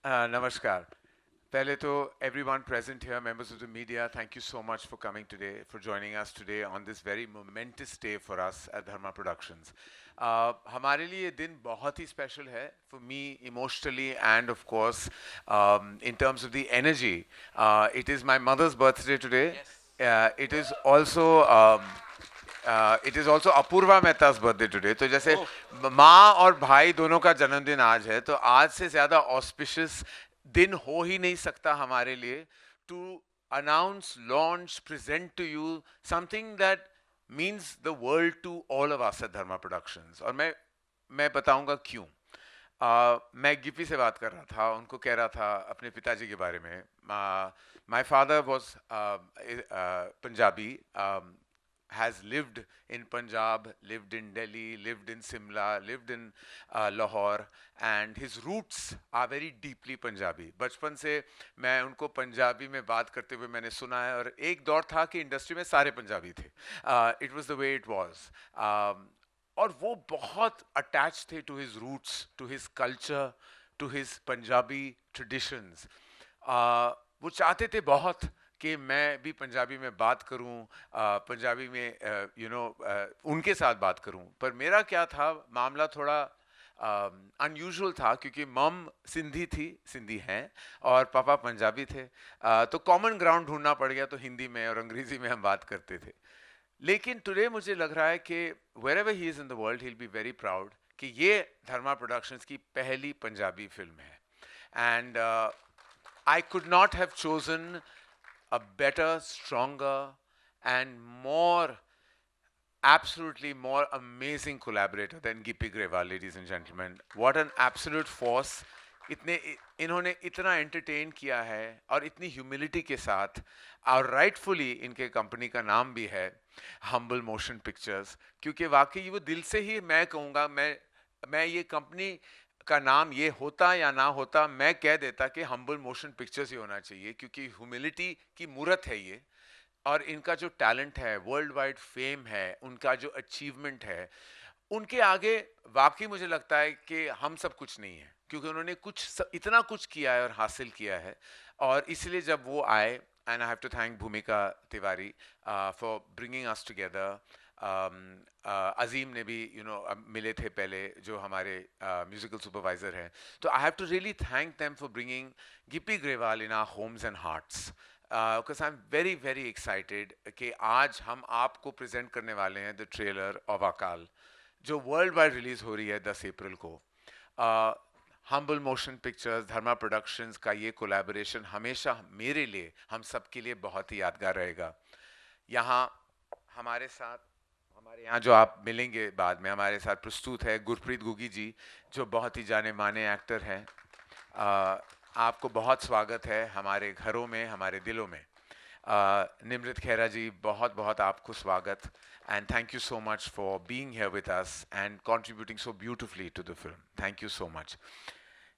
Namaskar. Pehle to everyone present here, members of the media, thank you so much for coming today, for joining us today on this very momentous day for us at Dharma Productions. हमारे लिए ये दिन बहुत ही special है for me emotionally and of course in terms of the energy. It is my mother's birthday today. It is also Apoorva मेहता's birthday today. तो जैसे माँ और भाई दोनों का जन्मदिन आज है, तो आज से ज़्यादा auspicious दिन हो ही नहीं सकता हमारे लिए to announce, launch, present to you something that means the world to all of us at Dharma Productions. और मैं बताऊंगा क्यों. मैं गिप्पी से बात कर रहा था, उनको कह रहा था अपने पिताजी के बारे में. My father was Punjabi, has lived in Punjab, lived in Delhi, lived in Simla, lived in Lahore, and his roots are very deeply Punjabi. बचपन से मैं उनको पंजाबी में बात करते हुए मैंने सुना है और एक दौर था कि इंडस्ट्री में सारे पंजाबी थे. It was the way it was. और वो बहुत अटैच थे to his roots, to his culture, to his Punjabi traditions. वो चाहते थे बहुत कि मैं भी पंजाबी में बात करूं, पंजाबी में उनके साथ बात करूं. पर मेरा क्या था, मामला थोड़ा अनयूजुअल था क्योंकि मम सिंधी थी, सिंधी हैं, और पापा पंजाबी थे. तो कॉमन ग्राउंड ढूंढना पड़ गया, तो हिंदी में और अंग्रेज़ी में हम बात करते थे. लेकिन टुडे मुझे लग रहा है कि wherever he is in the world he'll be very proud कि ये धर्मा प्रोडक्शंस की पहली पंजाबी फिल्म है. And I could not have chosen a better, stronger, and absolutely more amazing collaborator than Gippy Grewal, ladies and gentlemen. What an absolute force. इन्होंने इतना entertain किया है और इतनी ह्यूमिलिटी के साथ, और राइटफुली इनके कंपनी का नाम भी है हम्बल मोशन पिक्चर्स, क्योंकि वाकई वो दिल से ही मैं कहूँगा, मैं ये कंपनी का नाम ये होता या ना होता, मैं कह देता कि हम्बल मोशन पिक्चर्स ही होना चाहिए, क्योंकि ह्यूमिलिटी की मूरत है ये. और इनका जो टैलेंट है, वर्ल्ड वाइड फेम है, उनका जो अचीवमेंट है, उनके आगे वाकई मुझे लगता है कि हम सब कुछ नहीं है, क्योंकि उन्होंने इतना कुछ किया है और हासिल किया है. और इसलिए जब वो आए, and I have to thank Bhumika Tiwari for bringing us together. Azeem ने भी मिले थे पहले, जो हमारे म्यूजिकल सुपरवाइजर हैं. तो I have to really thank them for bringing Gippy Grewal in our homes and hearts. Because I am very very excited कि आज हम आपको प्रेजेंट करने वाले हैं द ट्रेलर ऑफ अकाल, जो वर्ल्ड वाइड रिलीज हो रही है 10 अप्रैल को. हम्बल मोशन पिक्चर्स, धर्मा प्रोडक्शंस का ये कोलैबोरेशन हमेशा मेरे लिए, हम सब के लिए बहुत ही यादगार रहेगा. यहाँ हमारे यहाँ जो आप मिलेंगे बाद में, हमारे साथ प्रस्तुत है गुरप्रीत गुगी जी, जो बहुत ही जाने माने एक्टर हैं. आपको बहुत स्वागत है हमारे घरों में, हमारे दिलों में. निमृत खेरा जी, बहुत बहुत आपको स्वागत. And thank you so much for being here with us and contributing so beautifully to the film. Thank you so much.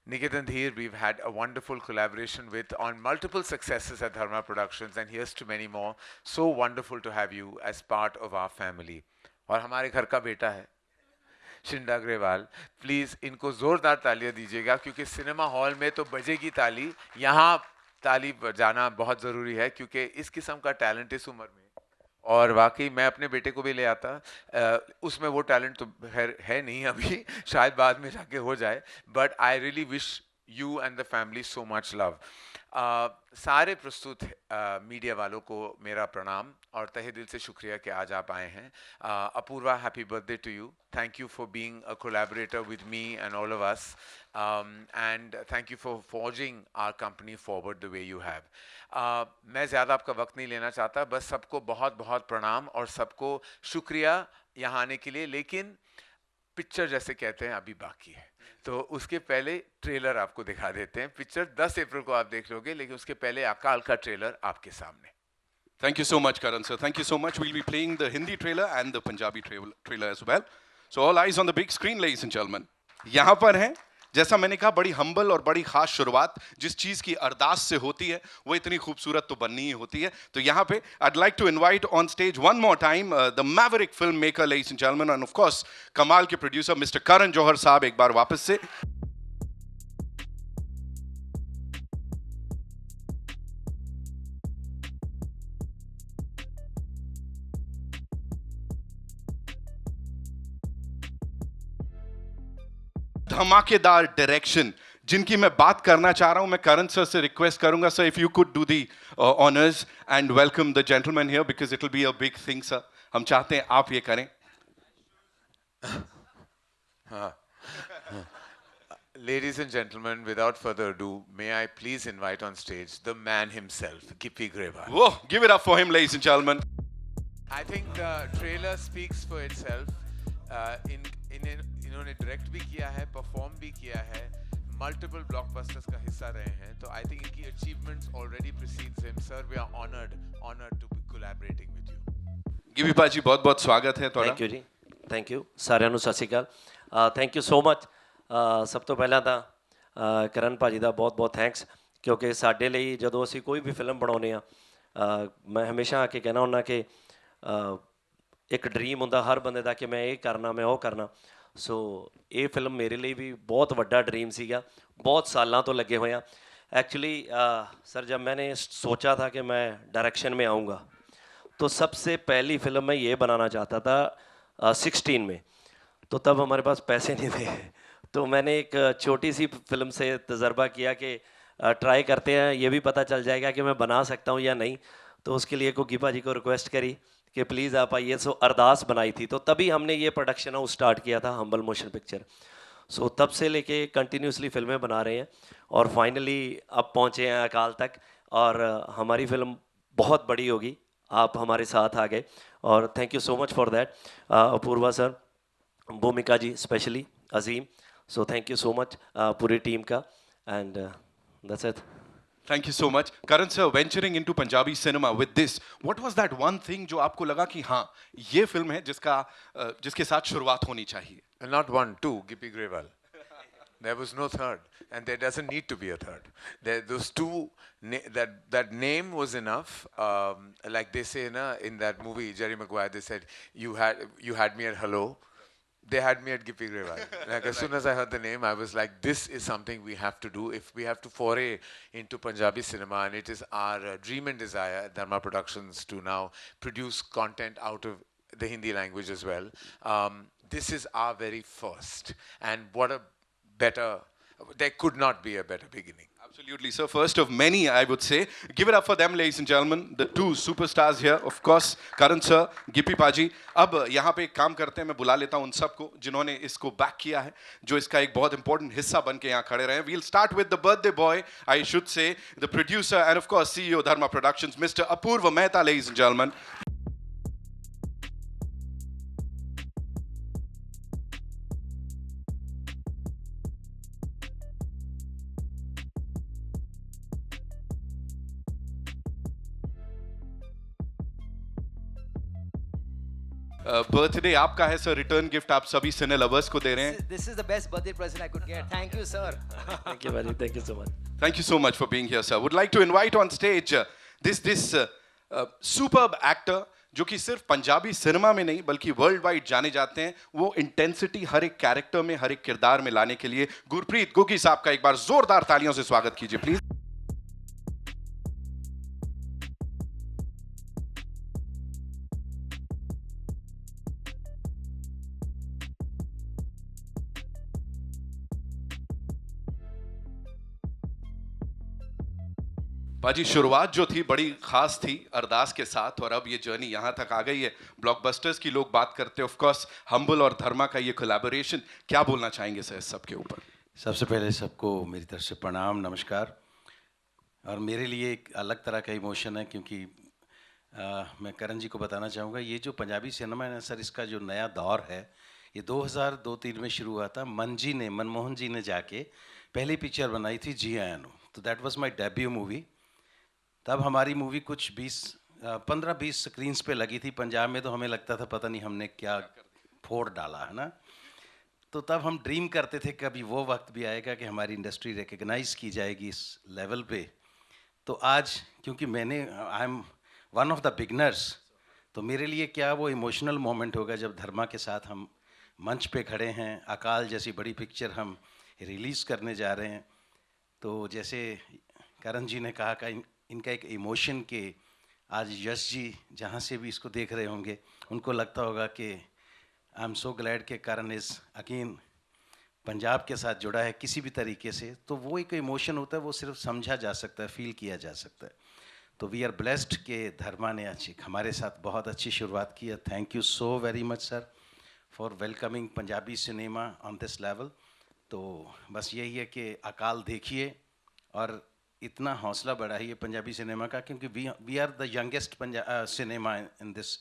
Niketan Dheer, we've had a wonderful collaboration with on multiple successes at Dharma Productions, and here's to many more. So wonderful to have you as part of our family. और हमारे घर का बेटा है शिंदा Grewal, please इनको ज़ोरदार तालियां दीजिएगा, क्योंकि सिनेमा हॉल में तो बजेगी ताली, यहाँ ताली बजाना बहुत ज़रूरी है, क्योंकि इस किस्म का टैलेंट इस उम्र में, और वाकई मैं अपने बेटे को भी ले आता, उसमें वो टैलेंट तो है नहीं अभी, शायद बाद में जाके हो जाए. But I really wish you and the family so much love. सारे प्रस्तुत मीडिया वालों को मेरा प्रणाम और तहे दिल से शुक्रिया कि आज आप आए हैं. Apoorva, happy birthday to you. Thank you for being a collaborator with me and all of us, and thank you for forging our company forward the way you have. मैं ज़्यादा आपका वक्त नहीं लेना चाहता, बस सबको बहुत बहुत प्रणाम और सबको शुक्रिया यहाँ आने के लिए. लेकिन पिक्चर जैसे कहते हैं अभी बाकी है, तो उसके पहले ट्रेलर आपको दिखा देते हैं. पिक्चर 10 अप्रैल को आप देख लोगे, लेकिन उसके पहले अकाल का ट्रेलर आपके सामने. Thank you so much, Karan sir. Thank you so much. We'll be playing the Hindi trailer and the Punjabi trailer as well. So all eyes on the big screen, ladies and gentlemen. यहाँ पर हैं, जैसा मैंने कहा, बड़ी humble और बड़ी खास शुरुआत जिस चीज की अरदास से होती है वो इतनी खूबसूरत तो बननी ही होती है. तो यहाँ पे I'd like to invite on stage one more time the maverick filmmaker, ladies and gentlemen, and of course कमाल के प्रोड्यूसर Mr. Karan Johar साहब एक बार वापस से. Namaskar. Pehle to everyone present here, members of the media, thank you so much for coming today, for joining us today on this very momentous day for us at Dharma Productions. And here is to many more. So wonderful to have you as part of our family. धमाकेदार direction जिनकी मैं बात करना चाह रहा हूं, मैं करण sir से रिक्वेस्ट करूंगा sir, if you could do the honours and welcome the gentleman here because it will be a big thing sir. हम चाहते हैं आप ये करें. Ladies and gentlemen, without further ado, may I please invite on stage the man himself, Gippy Grewal. Whoa, give it up for him, ladies and gentlemen. I think the trailer speaks for itself. इन्होंने direct भी किया है, perform भी किया है, multiple blockbusters का हिस्सा रहे हैं, तो I think इनकी achievements already precedes him. Sir, we are honored to be collaborating with you. गिबी पाजी बहुत बहुत स्वागत है ਤੁਹਾਡਾ. Thank you ji, thank you ਸਾਰਿਆਂ ਨੂੰ ਸਤਿ ਸ਼੍ਰੀ ਅਕਾਲ. Thank you so much. ਸਭ ਤੋਂ ਪਹਿਲਾਂ ਤਾਂ ਕਰਨ ਭਾਜੀ ਦਾ ਬਹੁਤ ਬਹੁਤ ਥੈਂਕਸ, ਕਿਉਂਕਿ ਸਾਡੇ ਲਈ ਜਦੋਂ ਅਸੀਂ ਕੋਈ ਵੀ ਫਿਲਮ ਬਣਾਉਂਦੇ ਆ, ਮੈਂ ਹਮੇਸ਼ਾ ਆ ਕੇ ਕਹਿਣਾ ਹੁੰਦਾ ਕਿ ਇੱਕ ਡ੍ਰੀਮ ਹੁੰਦਾ ਹਰ ਬੰਦੇ ਦਾ ਕਿ ਮੈਂ ਇਹ ਕਰਨਾ, ਮੈਂ ਉਹ ਕਰਨਾ. ਸੋ ਇਹ ਫਿਲਮ ਮੇਰੇ ਲਈ ਵੀ ਬਹੁਤ ਵੱਡਾ ਡ੍ਰੀਮ ਸੀਗਾ, बहुत सालों तो लगे हुए हैं. एक्चुअली सर जब मैंने सोचा था कि मैं डायरेक्शन में आऊँगा तो सबसे पहली फ़िल्म मैं ये बनाना चाहता था 16 में, तो तब हमारे पास पैसे नहीं थे. तो मैंने एक छोटी सी फिल्म से तजर्बा किया कि ट्राई करते हैं, ये भी पता चल जाएगा कि मैं बना सकता हूँ या नहीं. तो उसके लिए को गीपा जी को रिक्वेस्ट करी कि प्लीज़ आप आइए. सो अरदास बनाई थी, तो तभी हमने ये प्रोडक्शन हाउस स्टार्ट किया था, हम्बल मोशन पिक्चर. सो तब से लेके कंटिन्यूसली फिल्में बना रहे हैं और फाइनली अब पहुँचे हैं अकाल तक. और हमारी फिल्म बहुत बड़ी होगी, आप हमारे साथ आ गए और thank you so much for that. Apoorva sir, Bhumika ji specially, Azeem. So thank you so much पूरी टीम का, and that's it. Thank you so much. Karan sir, venturing into Punjabi cinema with this, what was that one thing जो आपको लगा कि हाँ ये film है जिसके साथ शुरुआत होनी चाहिए? Not one, two, Gippy Grewal. There was no third, and there doesn't need to be a third. Those two, that name was enough. Like they say in that movie, Jerry Maguire, they said, you had me at hello. They had me at Gippy Grewal. Like as soon as I heard the name, I was like, this is something we have to do if we have to foray into Punjabi cinema, and it is our dream and desire at Dharma Productions to now produce content out of the Hindi language as well. This is our very first, and what a better, there could not be a better beginning. Absolutely, sir. First of many, I would say. Give it up for them, ladies and gentlemen. The two superstars here, of course, Karan sir, Gippy Paji. अब यहाँ पे एक काम करते हैं, मैं बुला लेता हूँ उन सबको जिन्होंने इसको बैक किया है, जो इसका एक बहुत इंपॉर्टेंट हिस्सा बन के यहाँ खड़े रहे हैं. We'll start with the birthday boy, I should say, the producer and of course CEO Dharma Productions, Mr. Apurva Mehta, ladies and gentlemen. Birthday आपका है सर, रिटर्न गिफ्ट आप सभी सिने लवर्स को दे रहे हैं. This is the best birthday present I could get. Thank you, sir. Thank you भाजी, thank you so much. Thank you so much for being here, sir. Would like to invite on stage this superb actor जो कि सिर्फ Punjabi cinema में नहीं बल्कि world wide जाने जाते हैं. वो इंटेंसिटी हर एक कैरेक्टर में, हर एक किरदार में लाने के लिए गुरप्रीत गुगी साहब का एक बार जोरदार तालियों से स्वागत कीजिए प्लीज. बाजी, शुरुआत जो थी बड़ी खास थी अरदास के साथ, और अब ये जर्नी यहाँ तक आ गई है. ब्लॉकबस्टर्स की लोग बात करते हैं, ऑफ कोर्स हम्बल और धर्मा का ये कोलैबोरेशन, क्या बोलना चाहेंगे सर इस सब के ऊपर? सबसे पहले सबको मेरी तरफ से प्रणाम, नमस्कार. और मेरे लिए एक अलग तरह का इमोशन है, क्योंकि मैं करण जी को बताना चाहूँगा, ये जो पंजाबी सिनेमा है ना सर, इसका जो नया दौर है ये 2002-3 में शुरू हुआ था. मनमोहन जी ने जाके पहली पिक्चर बनाई थी जी आया नो, तो that was my debut movie. तब हमारी मूवी कुछ 15-20 स्क्रीन्स पे लगी थी पंजाब में, तो हमें लगता था पता नहीं हमने क्या फोड़ डाला है ना. तो तब हम ड्रीम करते थे कभी वो वक्त भी आएगा कि हमारी इंडस्ट्री रिकग्नाइज़ की जाएगी इस लेवल पे. तो आज क्योंकि I am one of the beginners, तो मेरे लिए क्या वो इमोशनल मोमेंट होगा जब धर्मा के साथ हम मंच पे खड़े हैं. अकाल जैसी बड़ी पिक्चर हम रिलीज़ करने जा रहे हैं. तो जैसे करण जी ने कहा कि इनका एक इमोशन के आज यश जी जहाँ से भी इसको देख रहे होंगे उनको लगता होगा कि आई एम सो ग्लैड के करण इज़ अगेन पंजाब के साथ जुड़ा है किसी भी तरीके से, तो वो एक इमोशन होता है, वो सिर्फ समझा जा सकता है, फील किया जा सकता है। तो वी आर ब्लेस्ड कि धर्मा ने हमारे साथ बहुत अच्छी शुरुआत की है। Thank you so very much sir for welcoming Punjabi cinema on this level. तो बस यही है कि अकाल देखिए और इतना हौसला बढ़ाइए पंजाबी सिनेमा का, क्योंकि we are the youngest cinema in this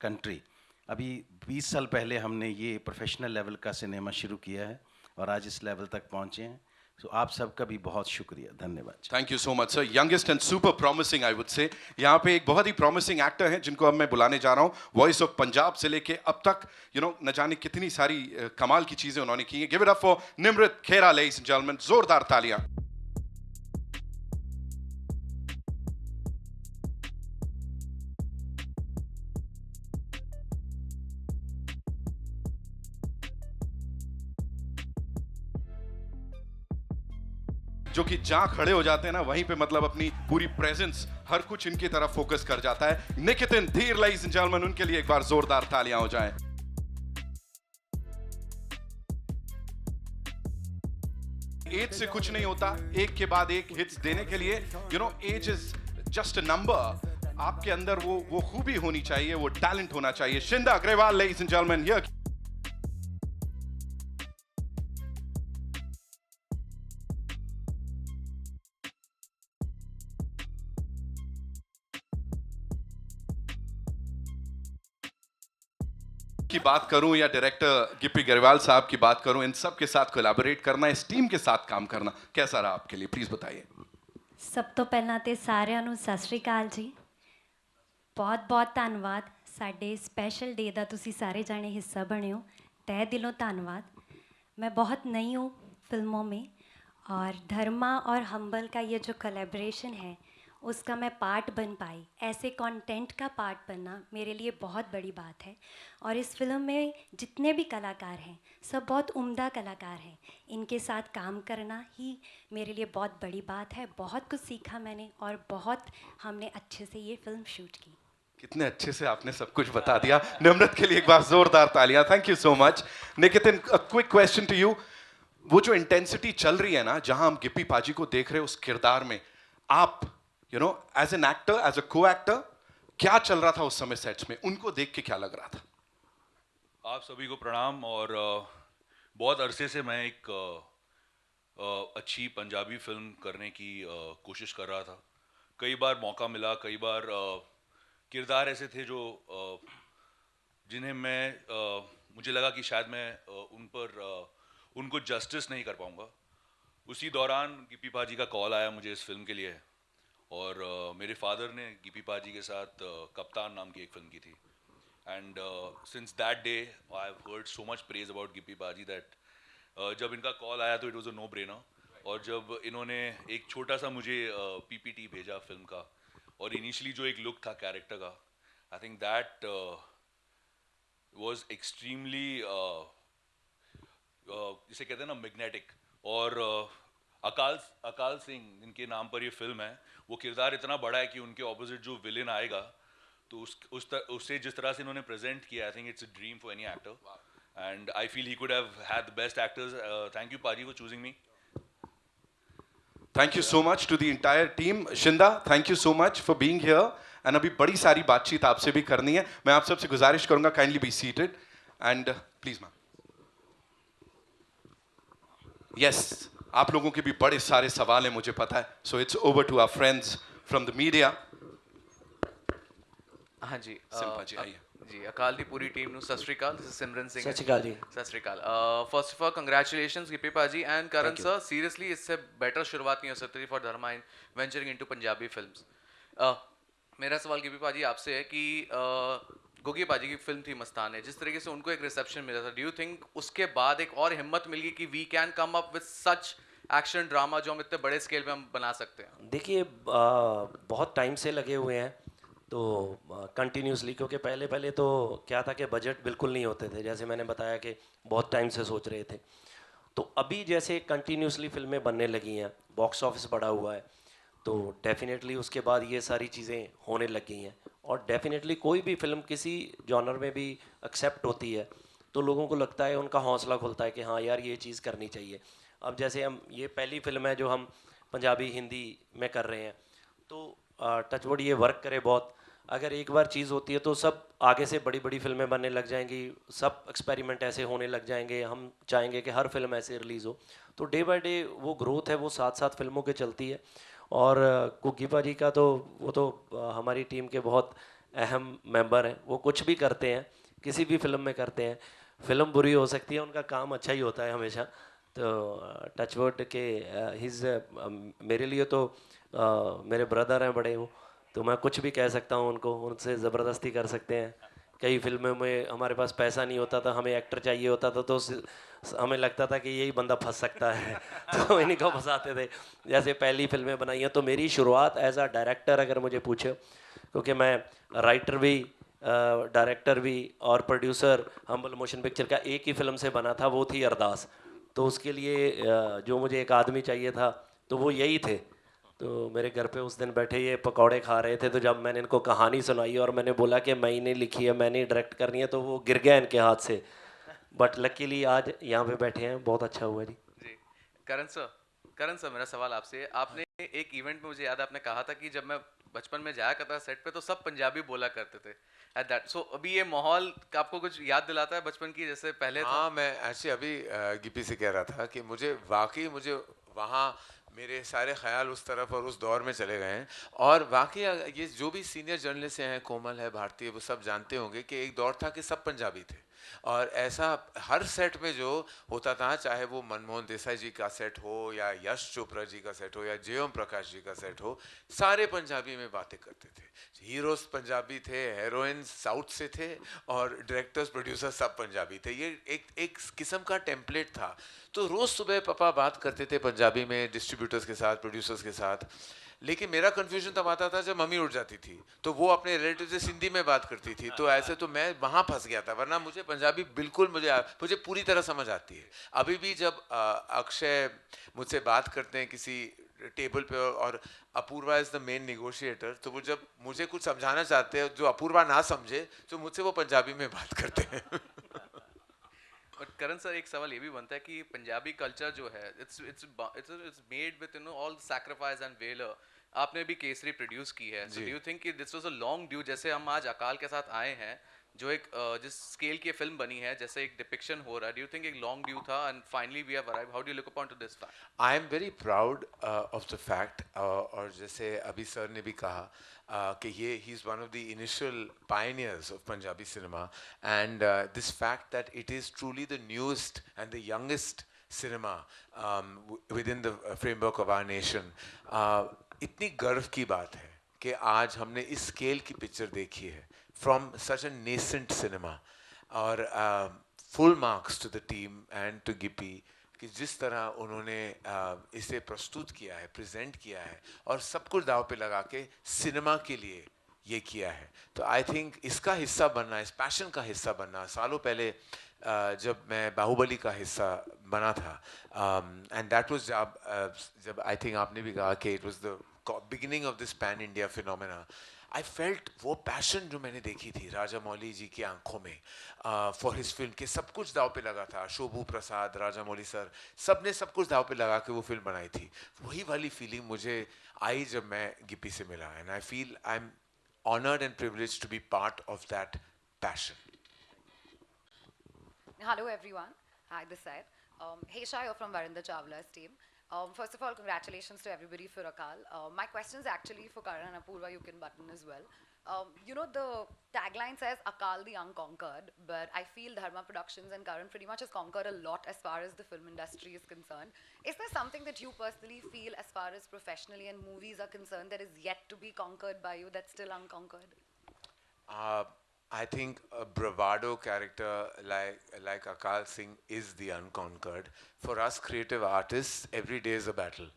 country. अभी 20 साल पहले हमने ये प्रोफेशनल लेवल का सिनेमा शुरू किया है और आज इस लेवल तक पहुँचे हैं। तो आप सबका भी बहुत शुक्रिया, धन्यवाद। Thank you so much sir. Youngest and super promising I would say. यहाँ पे एक बहुत ही प्रॉमिसिंग एक्टर हैं जिनको अब मैं बुलाने जा रहा हूँ। वॉइस ऑफ पंजाब से लेके अब तक न जाने कितनी सारी कमाल की चीजें उन्होंने की हैं। Give it up for Nimrit Khera ladies and gentleman, जोरदार तालियां। जो कि जहां खड़े हो जाते हैं ना, वहीं पे मतलब अपनी पूरी प्रेजेंस हर कुछ इनकी तरफ फोकस कर जाता है। निकितिन धीर लेडीज एंड जेंटलमैन, उनके लिए एक बार जोरदार तालियां हो जाएं। एज से कुछ नहीं होता, एक के बाद एक हिट्स देने के लिए age is just a number. आपके अंदर वो खूबी होनी चाहिए, वो टैलेंट होना चाहिए। Shinda Agarwal ladies and gentleman here. की बात करूं या डायरेक्टर गिप्पी गरेवाल साहब की बात करूं, इन सब के साथ कोलैबोरेट करना, इस टीम के साथ काम करना कैसा रहा आपके लिए, प्लीज बताइए। ਸਭ ਤੋਂ ਪਹਿਲਾਂ ਤੇ ਸਾਰਿਆਂ ਨੂੰ ਸਤਿ ਸ਼੍ਰੀ ਅਕਾਲ ਜੀ। ਬਹੁਤ ਧੰਨਵਾਦ, ਸਾਡੇ स्पेशल डे ਦਾ ਤੁਸੀਂ ਸਾਰੇ ਜਾਣੇ हिस्सा बने हो। तहे दिलों धन्यवाद। मैं बहुत नई हूँ फिल्मों में और धर्मा और हम्बल का ये जो कोलैबोरेशन है उसका मैं पार्ट बन पाई। ऐसे कंटेंट का पार्ट बनना मेरे लिए बहुत बड़ी बात है और इस फिल्म में जितने भी कलाकार हैं सब बहुत उम्दा कलाकार हैं। इनके साथ काम करना ही मेरे लिए बहुत बड़ी बात है। बहुत कुछ सीखा मैंने और बहुत हमने अच्छे से ये फिल्म शूट की। कितने अच्छे से आपने सब कुछ बता दिया। निमृत के लिए एक बार जोरदार तालियां। Thank you so much. Niketan, a quick question to you. वो जो इंटेंसिटी चल रही है ना, जहां हम गिप्पी पाजी को देख रहे हैं उस किरदार में, आप as an actor, as a co-actor, क्या चल रहा था उस समय सेट्स में, उनको देख के क्या लग रहा था? आप सभी को प्रणाम। और बहुत अरसे से मैं एक अच्छी पंजाबी फिल्म करने की कोशिश कर रहा था। कई बार मौका मिला, कई बार किरदार ऐसे थे जो जिन्हें मुझे लगा कि शायद मैं उनको जस्टिस नहीं कर पाऊँगा। उसी दौरान गिप्पी पाजी का कॉल आया मुझे इस फिल्म के लिए और मेरे फादर ने गिप्पी पाजी के साथ कप्तान नाम की एक फिल्म की थी। And since that day I have heard so much praise about Gippy paaji that जब इनका कॉल आया तो it was a no brainer. और जब इन्होंने एक छोटा सा मुझे पीपीटी भेजा फिल्म का और इनिशियली जो एक लुक था कैरेक्टर का, I think that was extremely जिसे कहते हैं ना मैग्नेटिक। और अकाल सिंह इनके नाम पर ये फिल्म है, वो किरदार इतना बड़ा है कि उनके ऑपोजिट जो विलेन आएगा तो उससे जिस तरह से इन्होंने प्रेजेंट किया, I think it's a dream for any actor and I feel he could have had the best actors. Thank you पाजी for choosing me. Thank you so much to the entire team. Shinda, thank you so much for being here. And अभी बड़ी सारी बातचीत आपसे भी करनी है। मैं आप सबसे गुजारिश करूंगा, kindly be seated and please ma'am. Yes, आप लोगों के भी बड़े सारे सवाल हैं मुझे पता है, so it's over to our friends from the media. हाँ जी, सिंपा जी आइए। जी अकाल ਦੀ ਪੂਰੀ ਟੀਮ ਨੂੰ ਸਤਿ ਸ਼੍ਰੀ ਅਕਾਲ। ਦਿਸ ਇਜ਼ ਸਿਮਰਨ ਸਿੰਘ। ਸਤਿ ਸ਼੍ਰੀ ਅਕਾਲ ਜੀ। ਸਤਿ ਸ਼੍ਰੀ ਅਕਾਲ। First of all congratulations Gippy पाजी एंड करण सर। सीरियसली इससे बेटर शुरुआत नहीं हो सकती for Dharma in venturing into Punjabi films. मेरा सवाल गिप्पी पाजी आपसे है कि गोगी पाजी की फिल्म थी मस्तान है, जिस तरीके से उनको एक रिसेप्शन मिला था, डू यू थिंक उसके बाद एक और हिम्मत मिल गई कि we can come up with such action drama जो हम इतने बड़े स्केल पे हम बना सकते हैं? देखिए बहुत टाइम से लगे हुए हैं तो कंटिन्यूसली, क्योंकि पहले तो क्या था कि बजट बिल्कुल नहीं होते थे, जैसे मैंने बताया कि बहुत टाइम से सोच रहे थे। तो अभी जैसे कंटिन्यूसली फिल्में बनने लगी हैं, बॉक्स ऑफिस बढ़ा हुआ है, तो डेफिनेटली उसके बाद ये सारी चीज़ें होने लग गई हैं और डेफिनेटली कोई भी फिल्म किसी जॉनर में भी एक्सेप्ट होती है तो तो लोगों को लगता है, उनका हौसला खुलता है कि हाँ यार ये चीज़ करनी चाहिए। अब जैसे हम, ये पहली फिल्म है जो हम पंजाबी हिंदी में कर रहे हैं, तो टचवुड ये वर्क करे बहुत। अगर एक बार चीज़ होती है तो सब आगे से बड़ी बड़ी फिल्में बनने लग जाएंगी, सब एक्सपेरिमेंट ऐसे होने लग जाएंगे। हम चाहेंगे कि हर फिल्म ऐसे रिलीज़ हो, तो डे बाय डे वो ग्रोथ है वो साथ साथ फिल्मों के चलती है। और कुकी पाजी का तो वो तो हमारी टीम के बहुत अहम मेंबर हैं, वो कुछ भी करते हैं, किसी भी फिल्म में करते हैं। फिल्म बुरी हो सकती है, उनका काम अच्छा ही होता है हमेशा। तो टचवुड के हिज मेरे लिए तो मेरे ब्रदर हैं बड़े वो, तो मैं कुछ भी कह सकता हूँ उनको, उनसे ज़बरदस्ती कर सकते हैं। कई फिल्मों में हमारे पास पैसा नहीं होता था, हमें एक्टर चाहिए होता था, तो हमें लगता था कि यही बंदा फंस सकता है तो इन्हीं को फंसाते थे। जैसे पहली फिल्में बनाई हैं, तो मेरी शुरुआत एज अ डायरेक्टर अगर मुझे पूछे, क्योंकि मैं राइटर भी, डायरेक्टर भी और प्रोड्यूसर हम्बल मोशन पिक्चर का एक ही फिल्म से बना था, वो थी अरदास। तो उसके लिए जो मुझे एक आदमी चाहिए था तो वो यही थे। तो मेरे घर पे उस दिन बैठे ये पकौड़े खा रहे थे, तो जब मैंने इनको कहानी सुनाई और मैंने बोला कि मैं ही नहीं लिखी है, मैंने ही डायरेक्ट करनी है, तो वो गिर गया इनके हाथ से। बट लकीली आज यहाँ पे बैठे हैं, बहुत अच्छा हुआ जी। जी करण सर मेरा सवाल आपसे है। आपने एक इवेंट में, मुझे याद है, आपने कहा था कि जब मैं बचपन में जाया करता सेट पे तो सब पंजाबी बोला करते थे एट दैट। सो अभी ये माहौल आपको कुछ याद दिलाता है बचपन की, जैसे पहले था? हाँ, मैं ऐसे अभी गिपी से कह रहा था कि मुझे वहाँ मेरे सारे ख्याल उस तरफ और उस दौर में चले गए हैं। और वाकई ये जो भी सीनियर जर्नलिस्ट हैं, कोमल है, भारती है, वो सब जानते होंगे कि एक दौर था कि सब पंजाबी थे। और ऐसा हर सेट में जो होता था, चाहे वो मनमोहन देसाई जी का सेट हो या यश चोपड़ा जी का सेट हो या जय ओम प्रकाश जी का सेट हो, सारे पंजाबी में बातें करते थे। हीरोज पंजाबी थे, हीरोइंस साउथ से थे, और डायरेक्टर्स प्रोड्यूसर सब पंजाबी थे। ये एक किस्म का टेम्पलेट था। तो रोज़ सुबह पापा बात करते थे पंजाबी में डिस्ट्रीब्यूटर्स के साथ, प्रोड्यूसर्स के साथ। लेकिन मेरा कंफ्यूजन तब आता था जब मम्मी उठ जाती थी तो वो अपने रिलेटिव से सिंधी में बात करती थी, तो ऐसे तो मैं वहाँ फंस गया था। वरना मुझे पंजाबी बिल्कुल मुझे पूरी तरह समझ आती है। अभी भी जब अक्षय मुझसे बात करते हैं किसी टेबल पे और Apoorva is the main negotiator, तो वो जब मुझे कुछ समझाना चाहते हैं जो अपूर्वा ना समझे, तो मुझसे वो पंजाबी में बात करते हैं बट करण सर, एक सवाल ये भी बनता है कि पंजाबी कल्चर जो है, it's made with all sacrifice and valour. आपने भी केसरी प्रोड्यूस की है, सो डू यू थिंक कि this was a long due? जैसे हम आज अकाल के साथ आए हैं, जो एक जिस स्केल की फिल्म बनी है, जैसे एक डिपिक्शन हो रहा है, डू यू थिंक एक लॉन्ग ड्यू था and finally we have arrived? How do you look upon to this fact? I am very proud of the fact, और जैसे अभी सर ने भी कहा कि ये ही is one of the initial pioneers of Punjabi cinema, and this fact that it is truly the newest and the youngest cinema within the framework of our nation. इतनी गर्व की बात है कि आज हमने इस स्केल की पिक्चर देखी है from such a nascent cinema. और full marks to the team and to Gippy कि जिस तरह उन्होंने इसे प्रस्तुत किया है, प्रेजेंट किया है, और सब कुछ दाव पे लगा के सिनेमा के लिए ये किया है। तो आई थिंक इसका हिस्सा बनना, इस पैशन का हिस्सा बनना, सालों पहले जब मैं बाहुबली का हिस्सा बना था, एंड दैट वाज जब आई थिंक आपने भी कहा कि it was the beginning of this pan India phenomena. I felt वो पैशन जो मैंने देखी थी राजा मौली जी की आंखों में फॉर हिज फिल्म, के सब कुछ दाव पे लगा था। शोभू प्रसाद, राजा मौली सर, सब ने सब कुछ दाव पे लगा के वो फिल्म बनाई थी। वही वाली फीलिंग मुझे आई जब मैं गिप्पी से मिला, and I feel I am honoured and privileged to be part of that passion. Hello everyone. Hi, this side. Hey Shah, you're from Varinder Chawla's team. First of all, congratulations to everybody for Akal. My question is actually for Karan and Apurva. You can button as well. You know, the tagline says Akal the Unconquered, but I feel Dharma Productions and Karan pretty much has conquered a lot as far as the film industry is concerned. Is there something that you personally feel as far as professionally and movies are concerned that is yet to be conquered by you, that's still unconquered? I think a bravado character like Akal Singh is the unconquered. For us creative artists, every day is a battle.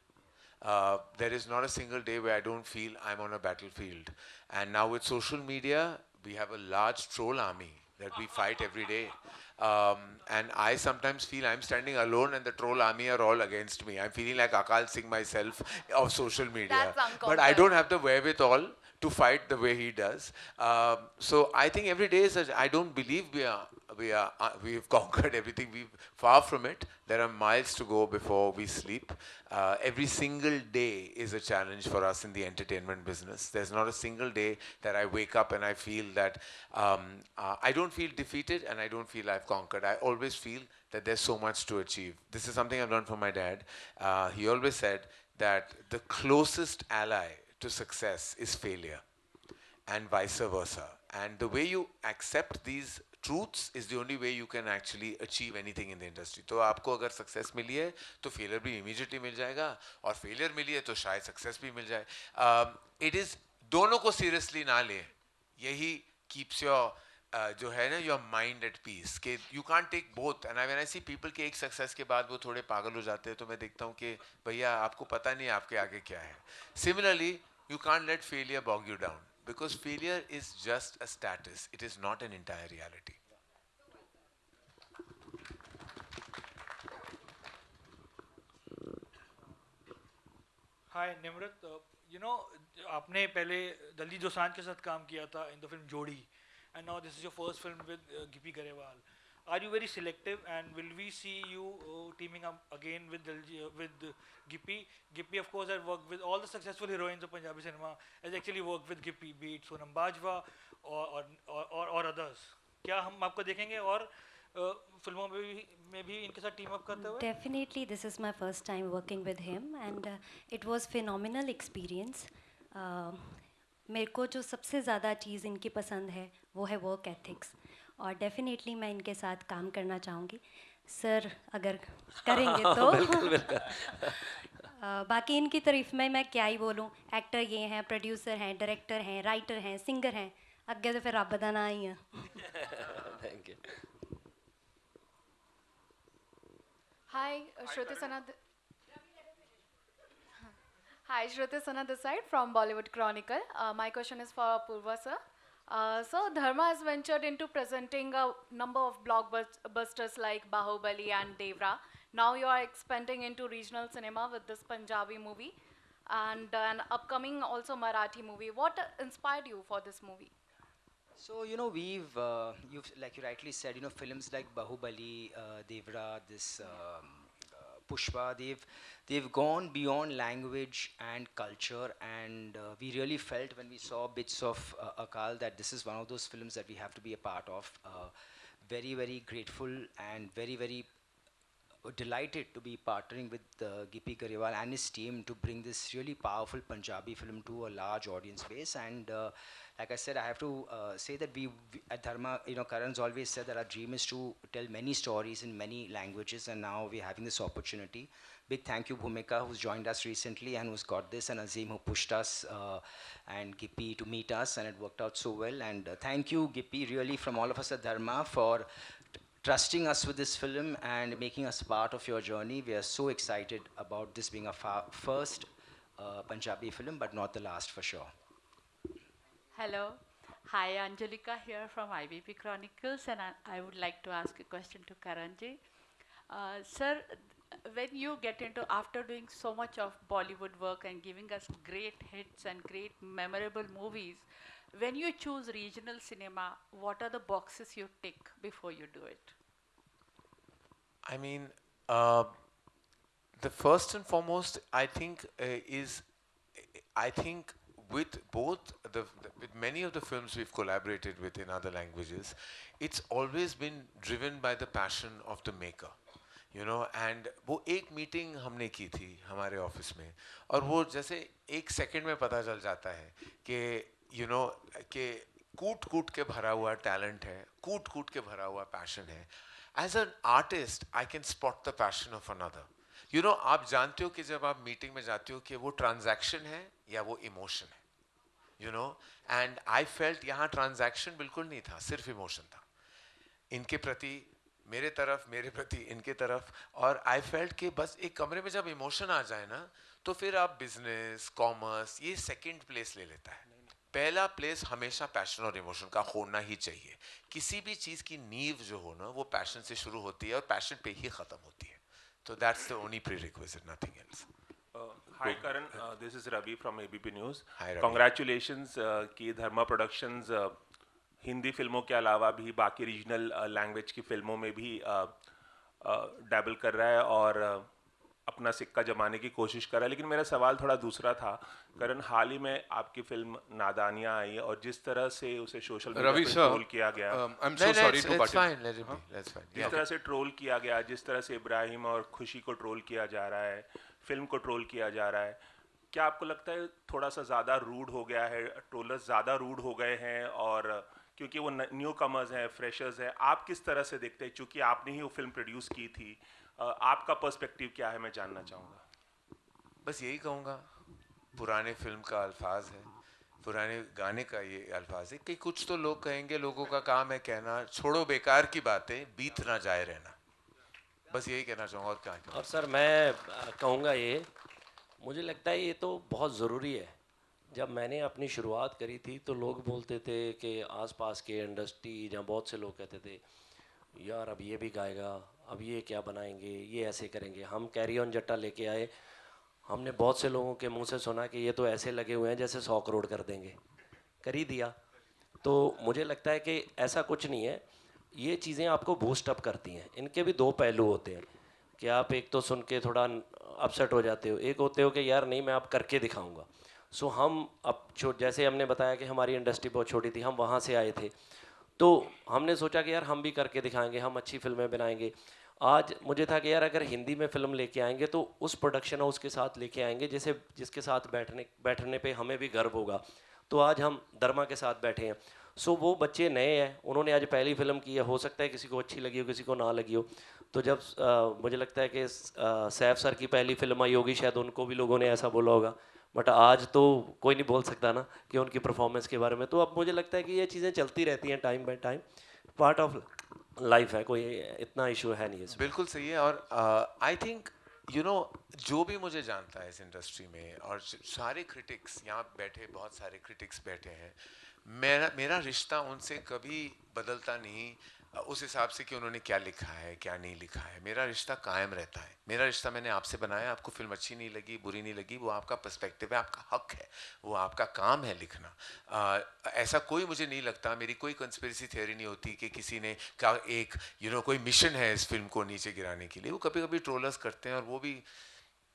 There is not a single day where I don't feel I'm on a battlefield. And now with social media, we have a large troll army that we fight every day. And I sometimes feel I'm standing alone and the troll army are all against me. I'm feeling like Akal Singh myself of social media. That's unconquered. But I don't have the wherewithal to fight the way he does. So I think every day is I don't believe we are we've conquered everything. We've far from it. There are miles to go before we sleep. Every single day is a challenge for us in the entertainment business. There's not a single day that I wake up and I feel that I don't feel defeated and I don't feel I've conquered. I always feel that there's so much to achieve. This is something I've learned from my dad. He always said that the closest ally to success is failure, and vice versa. And the way you accept these truths is the only way you can actually achieve anything in the industry. तो आपको अगर success मिली है तो failure भी immediately मिल जाएगा, और failure मिली है तो शायद success भी मिल जाए. It is दोनों को seriously ना ले, यही keeps your जो है ना your mind at peace. कि you can't take both. And when I see people के एक success के बाद वो थोड़े पागल हो जाते हैं, तो मैं देखता हूँ कि भैया आपको पता नहीं आपके आगे क्या है. Similarly, you can't let failure bog you down, because failure is just a status. It is not an entire reality. Hi Nimrat, you know आपने पहले दलजीत दोसांझ के साथ काम किया था in the film Jodi, and now this is your first film with Gippy Grewal. Are you very selective and will we see you teaming up again with Gippy? Gippy of course has worked with all the successful heroines of Punjabi cinema, has actually worked with Gippy, be it Sonam Bajwa or others. क्या हम आपको देखेंगे और फिल्मों में भी इनके साथ टीम अप करते हुए? Definitely, this is my first time working with him, and it was phenomenal experience. मेरे को जो सबसे ज़्यादा चीज़ इनकी पसंद है वो है वर्क एथिक्स, और डेफिनेटली मैं इनके साथ काम करना चाहूँगी. सर अगर करेंगे तो बाकी इनकी तारीफ में मैं क्या ही बोलूँ. एक्टर ये हैं, प्रोड्यूसर हैं, डायरेक्टर हैं, राइटर हैं, सिंगर हैं, अगे तो फिर रब दा ना ही है. Thank you. Hi, Shruti Sana. Hi, Shruti Sana this side from Bollywood Chronicle. My question is for Apurva sir. So Dharma has ventured into presenting a number of blockbusters like Bahubali and Devra. Now you are expanding into regional cinema with this Punjabi movie and an upcoming also Marathi movie. What inspired you for this movie? So, you know, you've, like you rightly said, you know, films like Bahubali, Devra, Pushpa, they've gone beyond language and culture, and we really felt when we saw bits of Akal that this is one of those films that we have to be a part of. Very, very grateful and very, very delighted to be partnering with Gippy Garewal and his team to bring this really powerful Punjabi film to a large audience base. And like I said, I have to say that we at Dharma, you know, Karan's always said that our dream is to tell many stories in many languages, and now we're having this opportunity. Big thank you Bhumika, who's joined us recently and who's got this, and Azim, who pushed us and Gippy to meet us, and it worked out so well. And thank you Gippy, really, from all of us at Dharma, for trusting us with this film and making us part of your journey. We are so excited about this being our first Punjabi film, but not the last for sure. Hello. Hi, Angelika here from IBP Chronicles, and I would like to ask a question to Karanji. Sir, when you get into, after doing so much of Bollywood work and giving us great hits and great memorable movies, when you choose regional cinema, what are the boxes you tick before you do it? I mean, the first and foremost, I think, with with many of the films we've collaborated with in other languages, it's always been driven by the passion of the maker. You know, and वो एक meeting हमने की थी हमारे office में, और वो जैसे एक सेकंड में पता चल जाता है कि you know कि कूट कूट के भरा हुआ टैलेंट है, कूट कूट के भरा हुआ पैशन है. As an artist, I can spot the passion of another. You know, आप जानते हो कि जब आप मीटिंग में जाते हो कि वो ट्रांजैक्शन है या वो इमोशन है. You know, and I felt यहाँ ट्रांजैक्शन बिल्कुल नहीं था, सिर्फ इमोशन था इनके प्रति, मेरे तरफ, मेरे प्रति इनके तरफ. और आई फेल्ट कि बस एक कमरे में जब इमोशन आ जाए ना, तो फिर आप बिजनेस, कॉमर्स, ये सेकंड प्लेस ले लेता है. पहला प्लेस हमेशा पैशन और इमोशन का होना ही चाहिए. किसी भी चीज़ की नींव जो हो ना, वो पैशन से शुरू होती है और पैशन पे ही ख़त्म होती है. तो that's the only prerequisite, nothing else. Hi Karan, this is Ravi from ABP News. Hi, Ravi. Congratulations कि धर्मा प्रोडक्शंस हिंदी फिल्मों के अलावा भी बाकी रीजनल लैंग्वेज की फिल्मों में भी डैबल कर रहा है और अपना सिक्का जमाने की कोशिश कर रहा है। लेकिन मेरा सवाल थोड़ा दूसरा था। करण, हाल ही में आपकी फिल्म नादानियाँ आई और जिस तरह से उसे सोशल मीडिया Ravi पे sir, ट्रोल किया गया, I'm so sorry to it's butt in. fine, let it be, that's fine. जिस तरह से ट्रोल किया गया, जिस तरह से इब्राहिम और खुशी को ट्रोल किया जा रहा है, फिल्म को ट्रोल किया जा रहा है, क्या आपको लगता है थोड़ा सा ज़्यादा रूड हो गया है, ट्रोलर्स ज़्यादा रूड हो गए हैं? और क्योंकि वो न्यू कमर्स हैं, फ्रेशर्स हैं, आप किस तरह से देखते हैं? चूँकि आपने ही वो फिल्म प्रोड्यूस की थी, आपका पर्सपेक्टिव क्या है, मैं जानना चाहूँगा। बस यही कहूँगा, पुराने फिल्म का अल्फाज है, पुराने गाने का ये अल्फाज है कि कुछ तो लोग कहेंगे, लोगों का काम है कहना, छोड़ो बेकार की बातें, बीत ना जाए रहना। बस यही कहना चाहूँगा और क्या कहूँगा। और सर मैं कहूँगा ये, मुझे लगता है ये तो बहुत ज़रूरी है। जब मैंने अपनी शुरुआत करी थी तो लोग बोलते थे कि आसपास के इंडस्ट्री जहाँ बहुत से लोग कहते थे यार अब ये भी गाएगा, अब ये क्या बनाएंगे, ये ऐसे करेंगे। हम कैरी ऑन जट्टा लेके आए, हमने बहुत से लोगों के मुंह से सुना कि ये तो ऐसे लगे हुए हैं जैसे 100 करोड़ कर देंगे, कर ही दिया। तो मुझे लगता है कि ऐसा कुछ नहीं है, ये चीज़ें आपको बूस्ट अप करती हैं। इनके भी दो पहलू होते हैं कि आप एक तो सुन के थोड़ा अपसेट हो जाते हो, एक होते हो कि यार नहीं मैं आप करके दिखाऊंगा। सो हम अब जैसे हमने बताया कि हमारी इंडस्ट्री बहुत छोटी थी, हम वहाँ से आए थे, तो हमने सोचा कि यार हम भी करके दिखाएंगे, हम अच्छी फिल्में बनाएंगे। आज मुझे था कि यार अगर हिंदी में फ़िल्म लेके आएंगे तो उस प्रोडक्शन हाउस के साथ लेके आएंगे जिसके साथ बैठने पे हमें भी गर्व होगा। तो आज हम दरमा के साथ बैठे हैं। सो वो बच्चे नए हैं, उन्होंने आज पहली फिल्म की है, हो सकता है किसी को अच्छी लगी हो, किसी को ना लगी हो। तो जब मुझे लगता है कि सैफ सर की पहली फिल्म आई होगी, शायद उनको भी लोगों ने ऐसा बोला होगा, बट आज तो कोई नहीं बोल सकता ना कि उनकी परफॉर्मेंस के बारे में। तो अब मुझे लगता है कि ये चीज़ें चलती रहती हैं, time by time part of life है, कोई इतना इशू है नहीं इसमें। बिल्कुल सही है। और आई थिंक यू नो, जो भी मुझे जानता है इस इंडस्ट्री में, और सारे क्रिटिक्स यहाँ बैठे, बहुत सारे क्रिटिक्स बैठे हैं, मेरा रिश्ता उनसे कभी बदलता नहीं उस हिसाब से कि उन्होंने क्या लिखा है क्या नहीं लिखा है। मेरा रिश्ता कायम रहता है। मेरा रिश्ता मैंने आपसे बनाया, आपको फिल्म अच्छी नहीं लगी, बुरी नहीं लगी, वो आपका पर्सपेक्टिव है, आपका हक है, वो आपका काम है लिखना। ऐसा कोई मुझे नहीं लगता, मेरी कोई कंस्पिरेसी थियोरी नहीं होती कि किसी ने का एक कोई मिशन है इस फिल्म को नीचे गिराने के लिए। वो कभी कभी ट्रोलर्स करते हैं और वो भी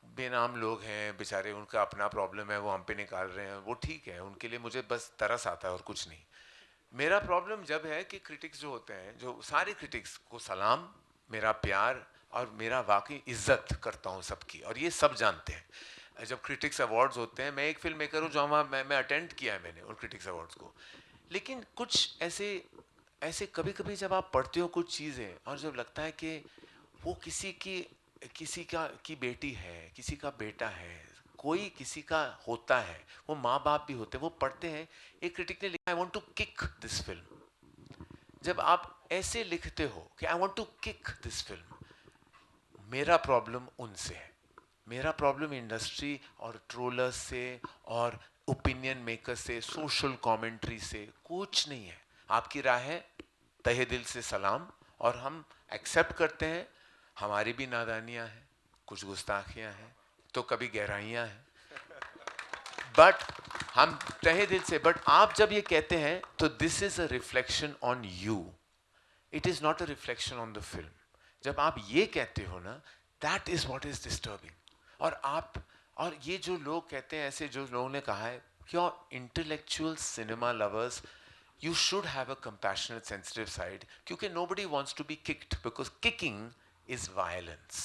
बेनाम लोग हैं बेचारे, उनका अपना प्रॉब्लम है, वो हम पे निकाल रहे हैं, वो ठीक है उनके लिए। मुझे बस तरस आता है और कुछ नहीं। मेरा प्रॉब्लम जब है कि क्रिटिक्स जो होते हैं, जो सारे क्रिटिक्स को सलाम, मेरा प्यार और मेरा वाकई इज्जत करता हूँ सबकी, और ये सब जानते हैं। जब क्रिटिक्स अवार्ड्स होते हैं, मैं एक फिल्म मेकर हूँ जो वहाँ मैं अटेंड किया है मैंने उन क्रिटिक्स अवार्ड्स को, लेकिन कुछ ऐसे कभी कभी जब आप पढ़ते हो कुछ चीज़ें और जब लगता है कि वो किसी की बेटी है, किसी का बेटा है, कोई किसी का होता है, वो माँ बाप भी होते हैं, वो पढ़ते हैं। एक क्रिटिक ने लिखा I want to kick this film. जब आप ऐसे लिखते हो कि I want to kick this film, मेरा प्रॉब्लम उनसे है, मेरा प्रॉब्लम इंडस्ट्री और ट्रोलर्स से और ओपिनियन मेकर से, सोशल कमेंट्री से कुछ नहीं है। आपकी राय है, तहे दिल से सलाम, और हम एक्सेप्ट करते हैं। हमारी भी नादानियाँ हैं, कुछ गुस्ताखियाँ हैं, तो कभी गहराइयाँ हैं, बट हम तहे दिल से। बट आप जब ये कहते हैं तो this is a reflection on you, it is not a reflection on the film. जब आप ये कहते हो ना, that is what is disturbing. और ये जो लोग कहते हैं, ऐसे जो लोगों ने कहा है, क्यों intellectual cinema lovers, you should have a compassionate, sensitive side, क्योंकि nobody wants to be kicked, because kicking is violence.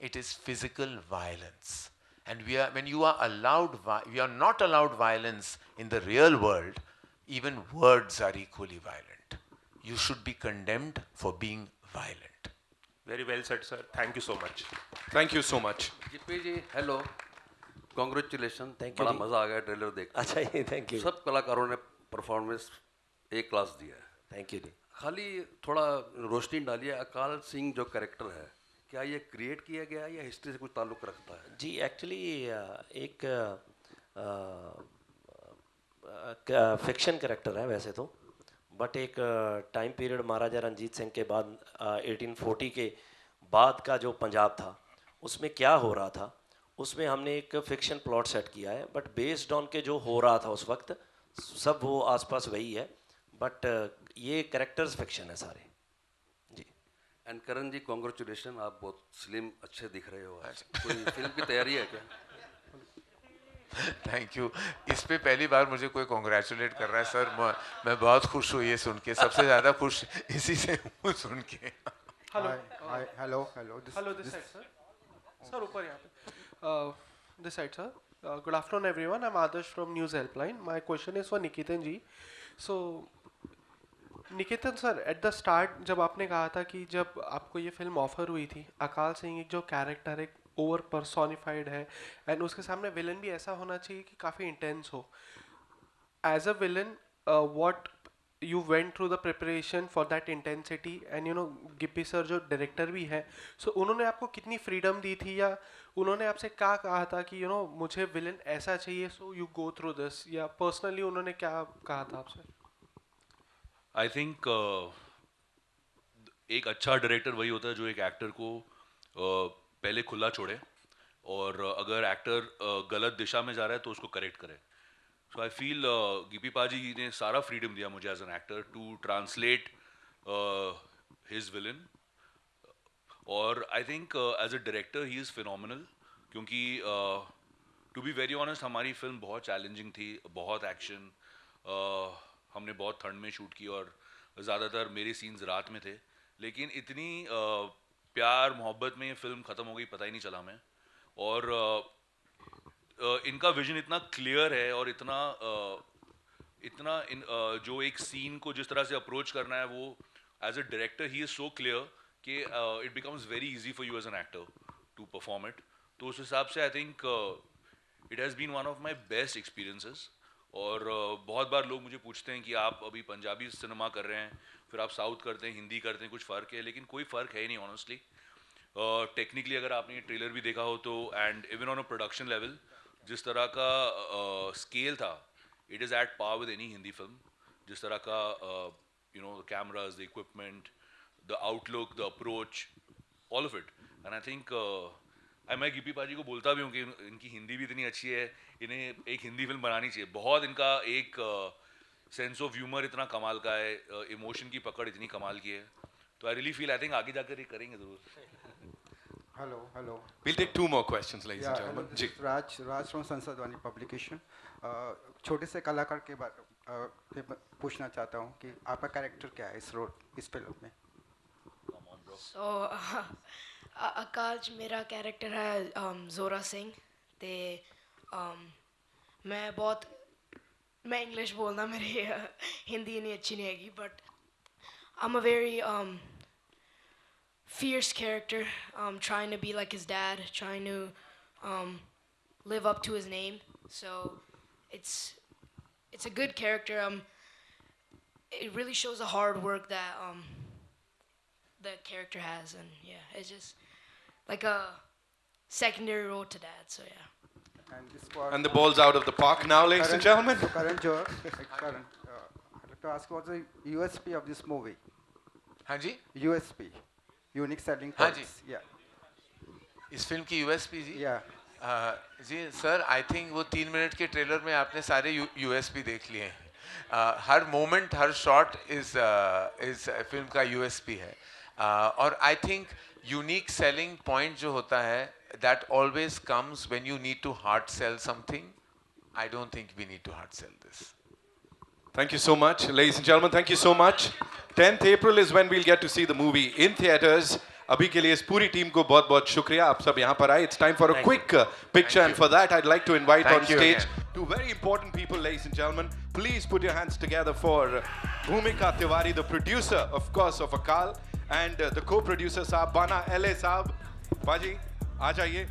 It is physical violence, and when you are allowed, we are not allowed violence in the real world. Even words are equally violent. You should be condemned for being violent. Very well said, sir. Thank you so much. Thank you so much. Gippy ji hello, congratulation. Thank you बड़ा जी। मज़ा आ गया trailer देख के। अच्छा ये thank you. सब कलाकारों ने परफॉर्मेंस एक क्लास दिया है। थैंक यू जी। खाली थोड़ा रोशनी डालिए, अकाल सिंह जो कैरेक्टर है, क्या ये क्रिएट किया गया है या हिस्ट्री से कुछ ताल्लुक़ रखता है? जी एक्चुअली एक फिक्शन कैरेक्टर है वैसे तो, बट एक टाइम पीरियड महाराजा रंजीत सिंह के बाद 1840 के बाद का जो पंजाब था, उसमें क्या हो रहा था, उसमें हमने एक फिक्शन प्लॉट सेट किया है। बट बेस्ड ऑन के जो हो रहा था उस वक्त, सब वो आसपास वही है। बट ये कैरेक्टर्स फिक्शन है सारे जी। एंड करण जी कॉन्ग्रेचुलेशन, आप बहुत स्लिम अच्छे दिख रहे हो आज। कोई फिल्म की तैयारी है क्या? Thank you. इस पे पहली बार मुझे कोई कॉन्ग्रेचुलेट कर रहा है सर, मैं बहुत खुश हूँ ये सुन के, सबसे ज़्यादा खुश इसी से हूँ सुन के। हेलो दिस साइड सर ऊपर यहाँ पे this side sir. Good afternoon everyone, I am Adarsh from news helpline. My question is for Niketan ji. So Niketan sir, at the start जब आपने कहा था कि जब आपको ये फिल्म ऑफर हुई थी, अकाल सिंह एक जो कैरेक्टर एक ओवर पर्सोनिफाइड है एंड उसके सामने विलन भी ऐसा होना चाहिए कि काफ़ी इंटेंस हो। As a villain what you went through the preparation for that intensity and you know Gippy sir जो डायरेक्टर भी है, so उन्होंने आपको कितनी फ्रीडम दी थी या उन्होंने आपसे क्या कहा था कि you know मुझे विलन ऐसा चाहिए so you go through this, या पर्सनली उन्होंने क्या कहा था आपसे? आई थिंक एक अच्छा डायरेक्टर वही होता है जो एक एक्टर को पहले खुला छोड़े और अगर एक्टर गलत दिशा में जा रहा है तो उसको करेक्ट करे। सो आई फील गिप्पी पाजी ने सारा फ्रीडम दिया मुझे as an actor to translate his villain, और I think as a director he is phenomenal, क्योंकि टू बी वेरी ऑनेस्ट हमारी फिल्म बहुत चैलेंजिंग थी, बहुत एक्शन, हमने बहुत ठंड में शूट की और ज़्यादातर मेरे सीन्स रात में थे, लेकिन इतनी प्यार मोहब्बत में ये फिल्म ख़त्म हो गई पता ही नहीं चला हमें। और इनका विजन इतना क्लियर है और जो एक सीन को जिस तरह से अप्रोच करना है वो as a director he is so clear कि it becomes very easy for you as an actor to perform it. तो उस हिसाब से I think it has been one of my best experiences. और बहुत बार लोग मुझे पूछते हैं कि आप अभी पंजाबी सिनेमा कर रहे हैं, फिर आप साउथ करते हैं, हिंदी करते हैं, कुछ फ़र्क है? लेकिन कोई फ़र्क है ही नहीं ऑनेस्टली। टेक्निकली अगर आपने ये ट्रेलर भी देखा हो तो, and even on a production level जिस तरह का स्केल था, it is at par with any Hindi film. जिस तरह का you know the cameras, the equipment, the outlook, the approach, all of it. And I think मैं गिप्पी पाजी को बोलता भी हूँ कि इनकी हिंदी भी इतनी अच्छी है, इन्हें एक हिंदी फिल्म बनानी चाहिए। बहुत इनका एक सेंस ऑफ ह्यूमर इतना कमाल का है, इमोशन की पकड़ इतनी कमाल की है, तो I really feel I think आगे जाकर ये करेंगे ज़रूर। Hello. We'll take 2 more questions, ladies and gentlemen. This is Raj from Sansadwani Publication. छोटे से कलाकार के बारे में पूछना चाहता हूँ कि आपका कैरेक्टर क्या है इस फिल्म में? So अकाल मेरा कैरेक्टर है जोरा सिंह। ते मैं इंग्लिश बोलना मेरी हिंदी नहीं अच्छी नहीं हैगी, but I'm a very fierce character, trying to be like his dad, trying to live up to his name. So it's a good character. It really shows the hard work that the character has, and yeah, it's just like a secondary role to dad. So yeah. And the ball's out of the park now, ladies and gentlemen. Karan, I'd like to ask what's the USP of this movie? हाँ जी, USP, unique selling हाँ points. Yeah. इस फिल्म की USP जी? Yeah. जी sir, I think वो 3 minute के ट्रेलर में आपने सारे USP देख लिए हैं। हर मोमेंट, हर शॉट इस फिल्म का USP है। और I think unique selling point जो होता है, that always comes when you need to hard sell something. I don't think we need to hard sell this. Thank you so much, ladies and gentlemen. Thank you so much. 10th April is when we'll get to see the movie in theaters. अभी के लिए इस पूरी team को बहुत-बहुत शुक्रिया, आप सब यहाँ पर आए. It's time for a quick picture, and for that I'd like to invite on stage two very important people, ladies and gentlemen. Please put your hands together for Bhumika Tiwari, the producer, of course, of Akal, and the co-producer साहब बाना LA साहब. बाजी, आ जाइए.